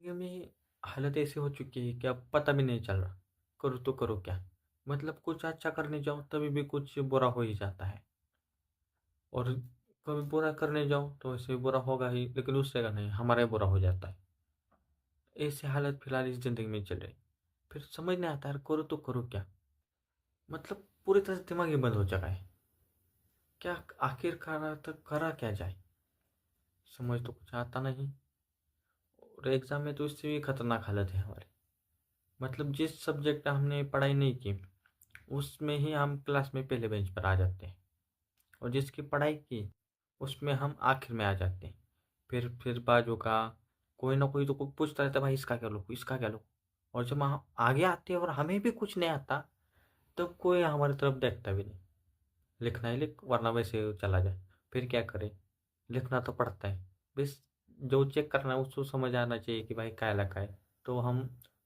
ये में हालत ऐसी हो चुकी है कि अब पता भी नहीं चल रहा, करूँ तो करूँ क्या? मतलब कुछ अच्छा करने जाओ तभी भी कुछ बुरा हो ही जाता है, और कभी बुरा करने जाओ तो ऐसे बुरा होगा ही, लेकिन उससे का नहीं, हमारा ही बुरा हो जाता है। ऐसी हालत फिलहाल इस ज़िंदगी में चल रही। फिर समझ नहीं आता यार, करूँ तो करूँ क्या? मतलब पूरी तरह से दिमाग ही बंद हो चुका है। क्या आखिर करा क्या जाए? समझ तो कुछ आता नहीं। और एग्ज़ाम में तो इससे भी खतरनाक हालत है हमारी। मतलब जिस सब्जेक्ट का हमने पढ़ाई नहीं की, उसमें ही हम क्लास में पहले बेंच पर आ जाते हैं, और जिसकी पढ़ाई की उसमें हम आखिर में आ जाते हैं। फिर बाजू का कोई ना कोई तो कोई पूछता रहता है, भाई इसका क्या लो, इसका क्या लो। और जब हम आगे आते हैं और हमें भी कुछ नहीं आता, तब कोई हमारी तरफ देखता भी नहीं। लिखना है लिख, वरना वैसे चला जाए। फिर क्या करें? लिखना तो पड़ता है। बस जो चेक करना है उसको समझ आना चाहिए कि भाई क्या लगा है। तो हम,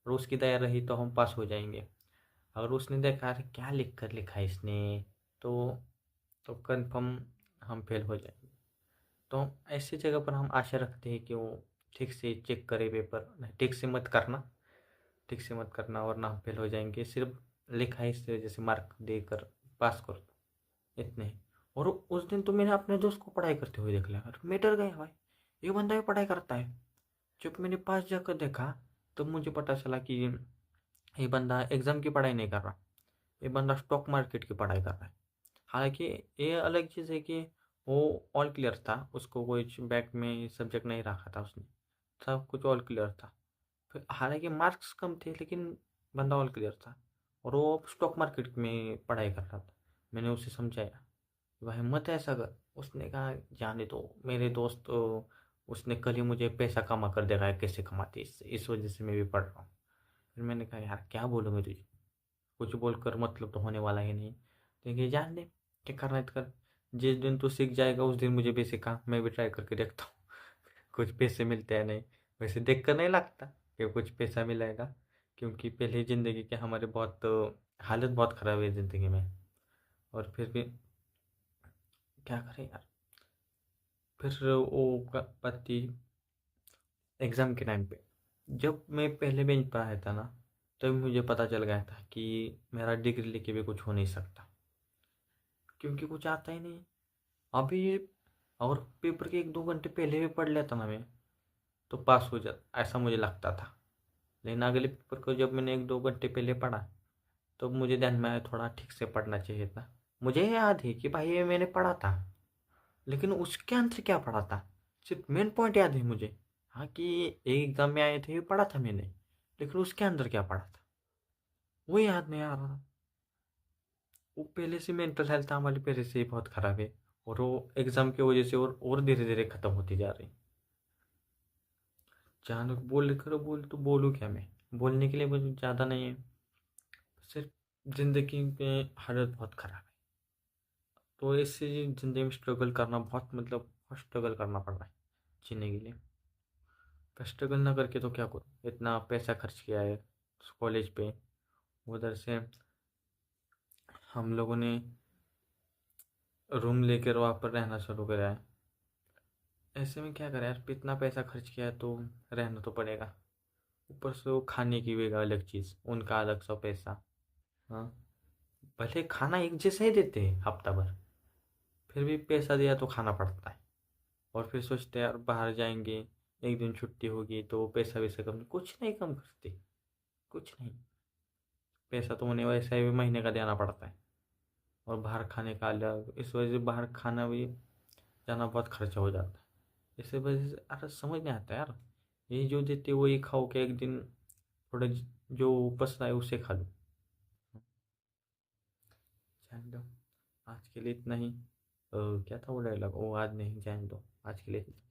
और उसकी दया रही तो हम पास हो जाएंगे। अगर उसने देखा अरे क्या लिख कर लिखा है इसने, तो कंफर्म हम फेल हो जाएंगे। तो ऐसी जगह पर हम आशा रखते हैं कि वो ठीक से चेक करे पेपर। नहीं, ठीक से मत करना, ठीक से मत करना वरना हम फेल हो जाएंगे। सिर्फ लिखा है इस वजह से मार्क देकर पास कर दो, इतने ही। और उस दिन तो मैंने अपने दोस्त को पढ़ाई करते हुए देख लिया, अरे मैं डर गया भाई, ये बंदा भी पढ़ाई करता है। जब मैंने पास जाकर देखा, तब मुझे पता चला कि ये बंदा एग्ज़ाम की पढ़ाई नहीं कर रहा, ये बंदा स्टॉक मार्केट की पढ़ाई कर रहा है। हालाँकि ये अलग चीज़ है कि वो ऑल क्लियर था, उसको कोई बैक में सब्जेक्ट नहीं रखा था उसने, सब कुछ ऑल क्लियर था। फिर हालाँकि मार्क्स कम थे, लेकिन बंदा ऑल क्लियर था, और वो स्टॉक मार्केट में पढ़ाई कर रहा था। मैंने उसे समझाया, भाई मत ऐसा कर। उसने कहा जाने दो, मेरे दोस्त उसने कल ही मुझे पैसा कमा कर दिखाया कैसे कमाते, इस वजह से मैं भी पढ़ रहा हूँ। फिर मैंने कहा यार क्या बोलूँ मैं तुझे, कुछ बोलकर मतलब तो होने वाला ही नहीं। देखिए जान दे, क्या करना है तो कर। जिस दिन तू सीख जाएगा उस दिन मुझे भी सिखा, मैं भी ट्राई करके देखता हूँ कुछ पैसे मिलते हैं नहीं। वैसे देख कर नहीं लगता कि कुछ पैसा मिलेगा, क्योंकि पहले ज़िंदगी के हमारे बहुत हालत बहुत ख़राब है ज़िंदगी में। और फिर भी क्या करें यार। फिर वो पति एग्ज़ाम के टाइम पे, जब मैं पहले बेंच पर आया था ना, तब मुझे पता चल गया था कि मेरा डिग्री लेके भी कुछ हो नहीं सकता, क्योंकि कुछ आता ही नहीं। अभी ये, और पेपर के 1-2 घंटे पहले भी पढ़ लेता ना मैं, तो पास हो जाता ऐसा मुझे लगता था। लेकिन अगले पेपर को जब मैंने 1-2 घंटे पहले पढ़ा, तो मुझे ध्यान में आया थोड़ा ठीक से पढ़ना चाहिए था। मुझे याद है कि भाई ये मैंने पढ़ा था, लेकिन उसके अंदर क्या पढ़ा था, सिर्फ मेन पॉइंट याद है मुझे। हाँ कि एक एग्जाम में आए थे ये पढ़ा था मैंने, लेकिन उसके अंदर क्या पढ़ा था वो याद नहीं आ रहा। वो पहले से मेंटल हेल्थ हमारी पहले से ही बहुत ख़राब है, और वो एग्ज़ाम की वजह से और धीरे धीरे ख़त्म होती जा रही। जहाँ लोग बोल करो, बोल तो बोलूँ क्या मैं? बोलने के लिए मुझे ज़्यादा नहीं है, सिर्फ ज़िंदगी में हालत बहुत ख़राब है। तो इससे ज़िंदगी में स्ट्रगल करना बहुत, मतलब बहुत स्ट्रगल करना पड़ रहा है जीने के लिए। तो स्ट्रगल ना करके तो क्या करूँ, इतना पैसा खर्च किया है कॉलेज पे, उधर से हम लोगों ने रूम लेकर वहाँ पर रहना शुरू करा है। ऐसे में क्या करें यार, इतना पैसा खर्च किया है तो रहना तो पड़ेगा। ऊपर से वो खाने की भी अलग चीज़, उनका अलग सा पैसा। हाँ, भले खाना एक जैसा ही देते हैं हफ्ता भर, फिर भी पैसा दिया तो खाना पड़ता है। और फिर सोचते हैं यार बाहर जाएंगे, एक दिन छुट्टी होगी तो पैसा वैसा कम, कुछ नहीं कम करते, कुछ नहीं। पैसा तो उन्हें वैसा ही महीने का देना पड़ता है, और बाहर खाने का अलग, इस वजह से बाहर खाना भी जाना बहुत खर्चा हो जाता है। इस वजह से अरे समझ नहीं आता यार, ये जो देते वही खाओ के एक दिन थोड़ा जो बच रहा है उसे खा लो। जान दो, आज के लिए इतना ही। क्या था वो डायलॉग, वो आज नहीं, जान दो, आज के लिए इतना ही।